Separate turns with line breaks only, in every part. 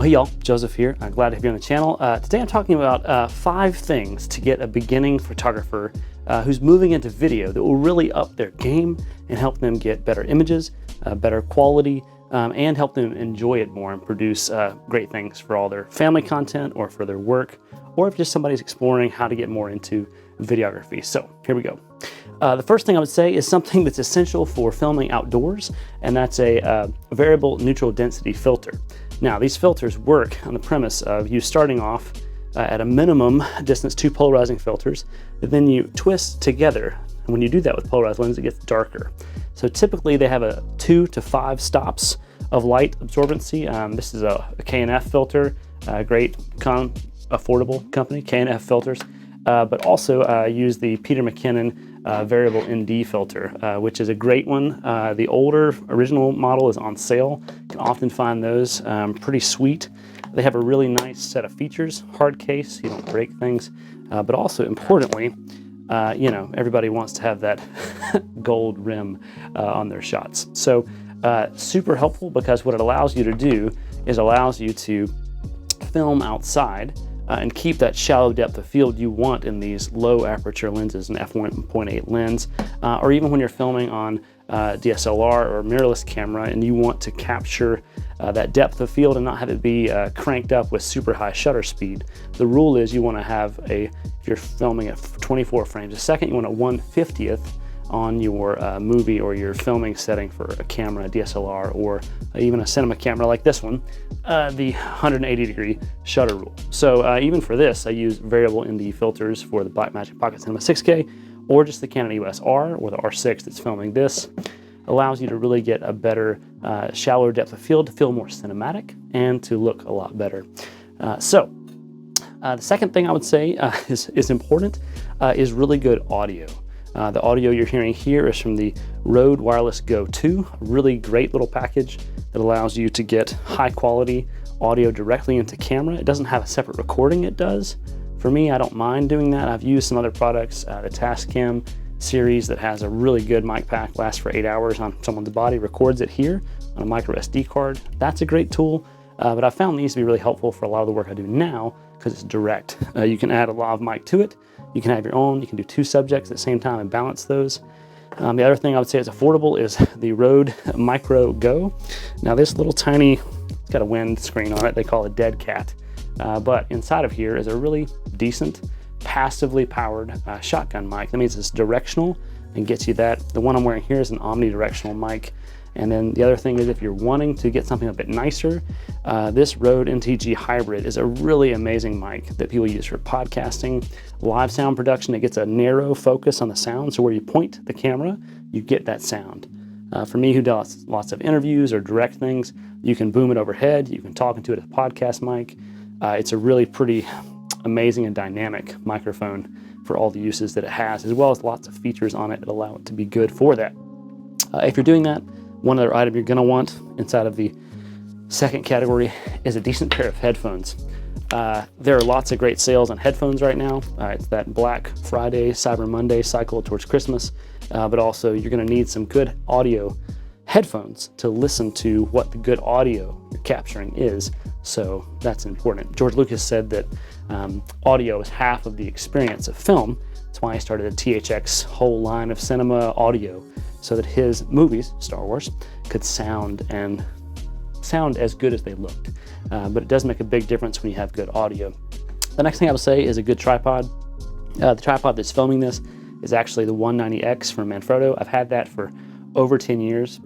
Hey y'all, Joseph here. I'm glad to have you on the channel. Today I'm talking about 5 things to get a beginning photographer who's moving into video that will really up their game and help them get better images, better quality, and help them enjoy it more and produce great things for all their family content or for their work, or if just somebody's exploring how to get more into videography. So here we go. The first thing I would say is something that's essential for filming outdoors, and that's a variable neutral density filter. Now, these filters work on the premise of you starting off at a minimum distance 2 polarizing filters, and then you twist together. And when you do that with polarized lenses, it gets darker. So typically they have a 2 to 5 stops of light absorbency. This is a K&F filter, a great affordable company, K&F filters, but also use the Peter McKinnon variable ND filter, which is a great one. The older original model is on sale. You can often find those pretty sweet. They have a really nice set of features, hard case, you don't break things, but also importantly, you know, everybody wants to have that gold rim on their shots. So super helpful, because what it allows you to do is allows you to film outside and keep that shallow depth of field you want in these low aperture lenses, an f1.8 lens, or even when you're filming on DSLR or mirrorless camera and you want to capture that depth of field and not have it be cranked up with super high shutter speed. The rule is you want to have if you're filming at 24 frames a second, you want a 1/50th on your movie or your filming setting for a camera, a DSLR, or even a cinema camera like this one, the 180-degree shutter rule. So even for this, I use variable ND filters for the Blackmagic Pocket Cinema 6K, or just the Canon EOS R or the R6 that's filming this. Allows you to really get a better, shallower depth of field, to feel more cinematic and to look a lot better. The second thing I would say is important is really good audio. The audio you're hearing here is from the Rode Wireless Go 2, a really great little package that allows you to get high quality audio directly into camera. It doesn't have a separate recording, it does. For me, I don't mind doing that. I've used some other products, the Tascam series that has a really good mic pack, lasts for 8 hours on someone's body, records it here on a micro SD card. That's a great tool, but I found these to be really helpful for a lot of the work I do now because it's direct. You can add a lav mic to it. You can have your own, you can do 2 subjects at the same time and balance those. The other thing I would say is affordable is the Rode Micro Go. Now this little tiny, it's got a wind screen on it, they call it Dead Cat. But inside of here is a really decent, passively powered shotgun mic. That means it's directional and gets you that. The one I'm wearing here is an omnidirectional mic. And then the other thing is, if you're wanting to get something a bit nicer, this Rode NTG Hybrid is a really amazing mic that people use for podcasting, live sound production. It gets a narrow focus on the sound, so where you point the camera, you get that sound. For me, who does lots of interviews or direct things, you can boom it overhead, you can talk into it as a podcast mic. It's a really pretty amazing and dynamic microphone for all the uses that it has, as well as lots of features on it that allow it to be good for that. If you're doing that, one other item you're going to want inside of the second category is a decent pair of headphones. There are lots of great sales on headphones right now. It's that Black Friday, Cyber Monday cycle towards Christmas, but also you're going to need some good audio headphones to listen to what the good audio you're capturing is. So that's important. George Lucas said that audio is half of the experience of film. That's why he started the THX whole line of cinema audio, so that his movies, Star Wars, could sound as good as they looked. But it does make a big difference when you have good audio. The next thing I would say is a good tripod. The tripod that's filming this is actually the 190X from Manfrotto. I've had that for over 10 years.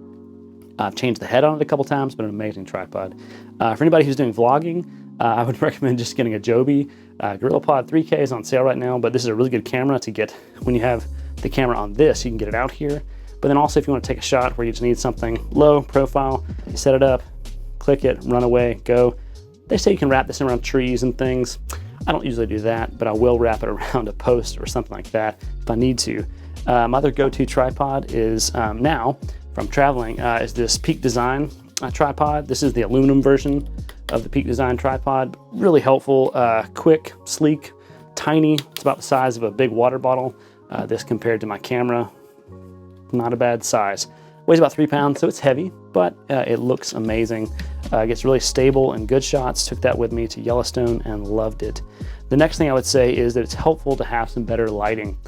I've changed the head on it a couple times, but an amazing tripod. For anybody who's doing vlogging, I would recommend just getting a Joby. GorillaPod 3K is on sale right now, but this is a really good camera to get when you have the camera on this, you can get it out here. But then also if you want to take a shot where you just need something low profile, you set it up, click it, run away, go. They say you can wrap this around trees and things. I don't usually do that, but I will wrap it around a post or something like that if I need to. My other go-to tripod is now from traveling is this Peak Design tripod. This is the aluminum version of the Peak Design tripod. Really helpful, quick, sleek, tiny. It's about the size of a big water bottle. This compared to my camera, not a bad size. Weighs about 3 pounds, so it's heavy, but it looks amazing. Gets really stable and good shots. Took that with me to Yellowstone and loved it. The next thing I would say is that it's helpful to have some better lighting.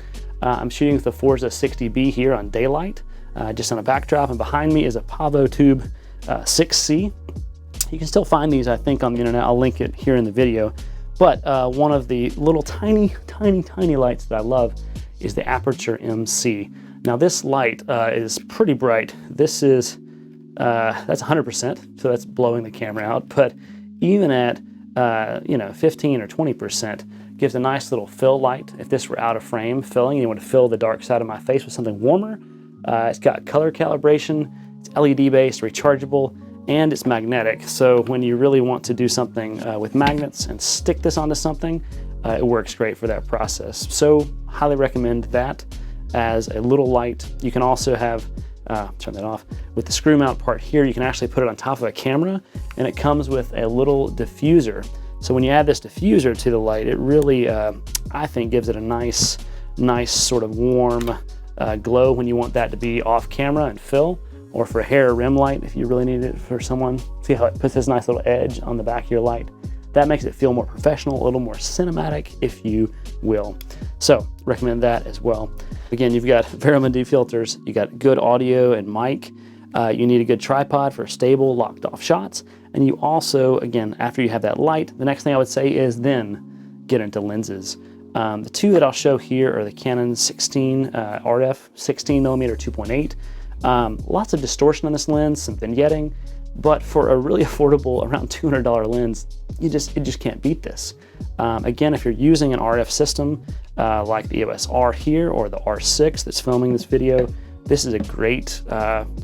I'm shooting with the Forza 60B here on daylight, just on a backdrop, and behind me is a Pavo Tube 6C. You can still find these, I think, on the internet. I'll link it here in the video. But one of the little tiny lights that I love is the Aperture MC. Now this light is pretty bright. This is, that's 100%, so that's blowing the camera out. But even at 15 or 20%, gives a nice little fill light. If this were out of frame filling, you want to fill the dark side of my face with something warmer. It's got color calibration, it's LED based, rechargeable, and it's magnetic. So when you really want to do something with magnets and stick this onto something, it works great for that process. So highly recommend that as a little light. You can also have, turn that off, with the screw mount part here, you can actually put it on top of a camera, and it comes with a little diffuser. So when you add this diffuser to the light, it really, I think, gives it a nice sort of warm glow when you want that to be off camera and fill, or for a hair rim light if you really need it for someone. See how it puts this nice little edge on the back of your light? That makes it feel more professional, a little more cinematic, if you will. So recommend that as well. Again, you've got Verumen filters, you got good audio and mic. You need a good tripod for stable, locked off shots. And you also, again, after you have that light, the next thing I would say is then get into lenses. The two that I'll show here are the Canon 16 RF 16mm 2.8. Lots of distortion on this lens, some vignetting, but for a really affordable, around $200 lens, it just can't beat this. Again, if you're using an RF system like the EOS R here or the R6 that's filming this video, this is a great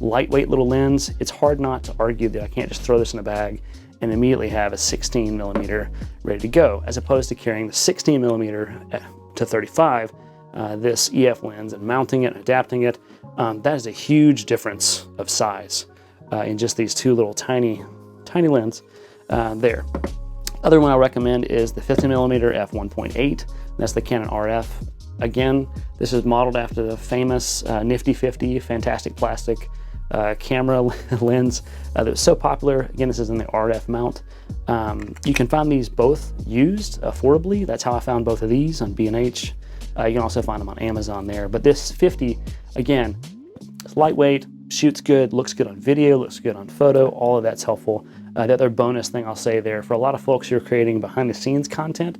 lightweight little lens. It's hard not to argue that I can't just throw this in a bag and immediately have a 16mm ready to go, as opposed to carrying the 16mm to 35, this EF lens, and mounting it and adapting it. That is a huge difference of size in just these two little tiny lenses there. Other one I recommend is the 50mm f1.8. That's the Canon RF. Again, this is modeled after the famous Nifty 50 Fantastic Plastic camera lens that was so popular. Again, this is in the RF mount. You can find these both used affordably. That's how I found both of these on B&H. You can also find them on Amazon there. But this 50, again, it's lightweight, shoots good, looks good on video, looks good on photo. All of that's helpful. The other bonus thing I'll say there, for a lot of folks who are creating behind the scenes content,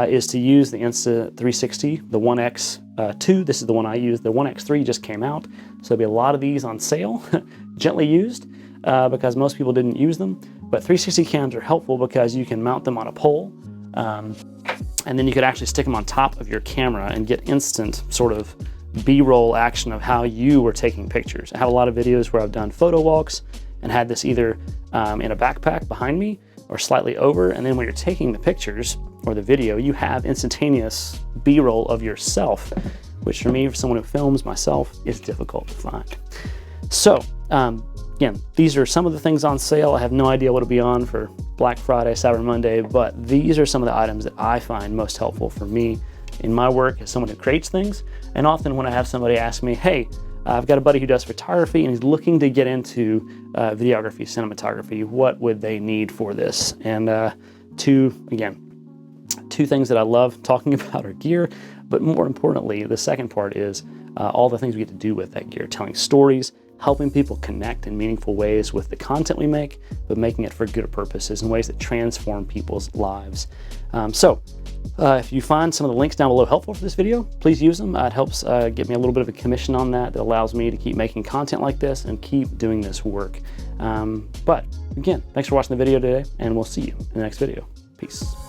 is to use the Insta360, the 1X2. This is the one I use. The 1X3 just came out, so there'll be a lot of these on sale, gently used, because most people didn't use them. But 360 cams are helpful because you can mount them on a pole, and then you could actually stick them on top of your camera and get instant sort of B-roll action of how you were taking pictures. I have a lot of videos where I've done photo walks and had this either in a backpack behind me or slightly over, and then when you're taking the pictures or the video, you have instantaneous B-roll of yourself, which for me, for someone who films myself, is difficult to find. So again, these are some of the things on sale. I have no idea what will be on for Black Friday, Cyber Monday, but these are some of the items that I find most helpful for me in my work as someone who creates things. And often when I have somebody ask me, hey, I've got a buddy who does photography and he's looking to get into videography, cinematography, what would they need for this? And two things that I love talking about are gear, but more importantly, the second part is all the things we get to do with that gear, telling stories, helping people connect in meaningful ways with the content we make, but making it for good purposes in ways that transform people's lives. If you find some of the links down below helpful for this video, please use them. It helps get me a little bit of a commission on that allows me to keep making content like this and keep doing this work. But again, thanks for watching the video today, and we'll see you in the next video. Peace.